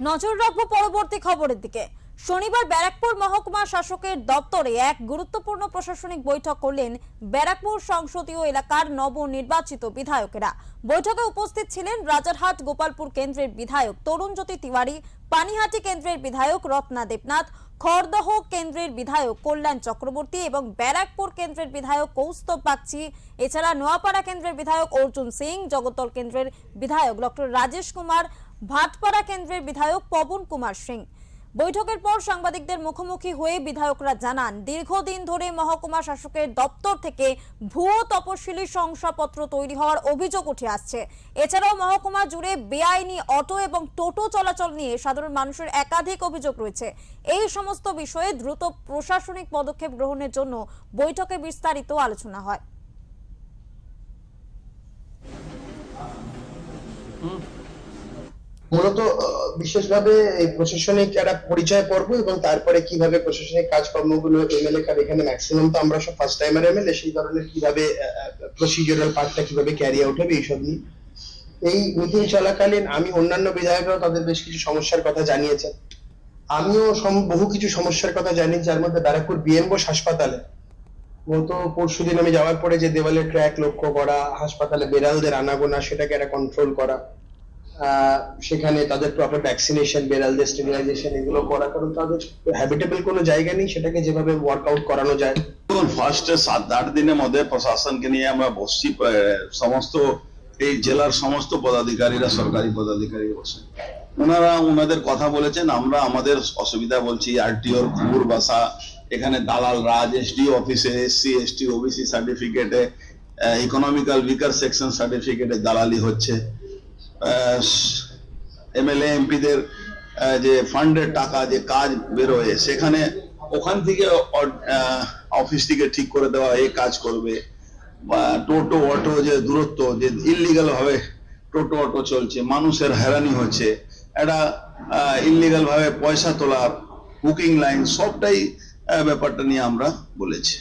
নজর রাখবো পরবর্তী খবরের দিকে। শনিবার ব্যারাকপুর মহকুমা শাসকের দপ্তরে এক গুরুত্বপূর্ণ প্রশাসনিক বৈঠক করলেন ব্যারাকপুর সংসদীয় এলাকার নবনির্বাচিত বিধায়কেরা। বৈঠকে উপস্থিত ছিলেন রাজারহাট গোপালপুর কেন্দ্রের বিধায়ক তরুণজ্যোতি তিওয়ারি, পানিহাটি কেন্দ্রের বিধায়ক রত্না দেবনাথ, খড়দহ কেন্দ্রের বিধায়ক কল্যাণ চক্রবর্তী এবং ব্যারাকপুর কেন্দ্রের বিধায়ক কৌস্তব বাগচি। এছাড়া নোয়াপাড়া কেন্দ্রের বিধায়ক অর্জুন সিং, জগদ্দল কেন্দ্রের বিধায়ক ডক্টর রাজেশ কুমার, ভাটপাড়া কেন্দ্রের বিধায়ক পবন কুমার সিং। বৈঠকের পর সাংবাদিকদের মুখোমুখি হয়ে বিধায়করা জানান, দীর্ঘদিন ধরে মহকুমা শাসকের দপ্তর থেকে ভুয়ো তপশিলি শংসাপত্র তৈরি হওয়ার অভিযোগ উঠে আসছে। এছাড়াও মহকুমা জুড়ে বেআইনি অটো এবং টোটো চলাচল নিয়ে সাধারণ মানুষের একাধিক অভিযোগ রয়েছে। এই সমস্ত বিষয়ে দ্রুত প্রশাসনিক পদক্ষেপ গ্রহণের জন্য বৈঠকে বিস্তারিত আলোচনা হয়। মূলত বিশেষভাবে এই প্রশাসনিক একটা পরিচয় পর্ব এবং তারপরে কিভাবে প্রশাসনিক কাজকর্মগুলো এমএলএ কার এখানে ম্যাক্সিমাম তো আমরা সব ফার্স্ট টাইমার এমএলএ, সেই ধরনের কিভাবে প্রসিডিউরাল পার্টটা কিভাবে ক্যারি আউট হবে এইসব নিয়ে এই মিটিং চলাকালীন আমি অন্যান্য বিধায়করাও তাদের বেশ কিছু সমস্যার কথা জানিয়েছেন। আমিও বহু কিছু সমস্যার কথা জানি, যার মধ্যে ব্যারাকপুর বিএম বোস হাসপাতালে গত পরশুদিন আমি যাওয়ার পরে যে দেওয়ালে ট্র্যাক লক্ষ্য করা, হাসপাতালে বেড়ালদের আনাগোনা সেটাকে একটা কন্ট্রোল করা, সেখানে তাদের প্রপার ভ্যাকসিনেশন, বেড়ালদের স্টেরিলাইজেশন এগুলো করা, কারণ তাদের হ্যাবিটেবল কোনো জায়গা নেই, সেটাকে যেভাবে ওয়ার্কআউট করানো যায়। ফার্স্ট 7-8 দিনের মধ্যে প্রশাসনকে নিয়ে আমরা বসছি, সমস্ত এই জেলার সমস্ত পদাধিকারীরা, সরকারি পদাধিকারী বসে ওনাদের কথা বলেছেন। আমরা আমাদের অসুবিধা বলছি, আরটিওর ঘুর বাসা, এখানে দালাল রাজ, এসডি অফিসে এসসি এসটি ওবিসি সার্টিফিকেটে, ইকোনমিক্যাল উইকার সেকশন সার্টিফিকেটে দালালি হচ্ছে। এমএলএ এমপিদের যে ফান্ডের টাকা যে কাজ বেরোয় সেখানে ওখান থেকে অফিস থেকে ঠিক করে দেওয়া এই কাজ করবে, বা টোটো অটো যে দূরত্ব যে ইললিগাল ভাবে টোটো অটো চলছে, মানুষের হয়রানি হচ্ছে, একটা ইললিগাল ভাবে পয়সা তোলার বুকিং লাইন, সবটাই ব্যাপারটা নিয়ে আমরা বলেছি।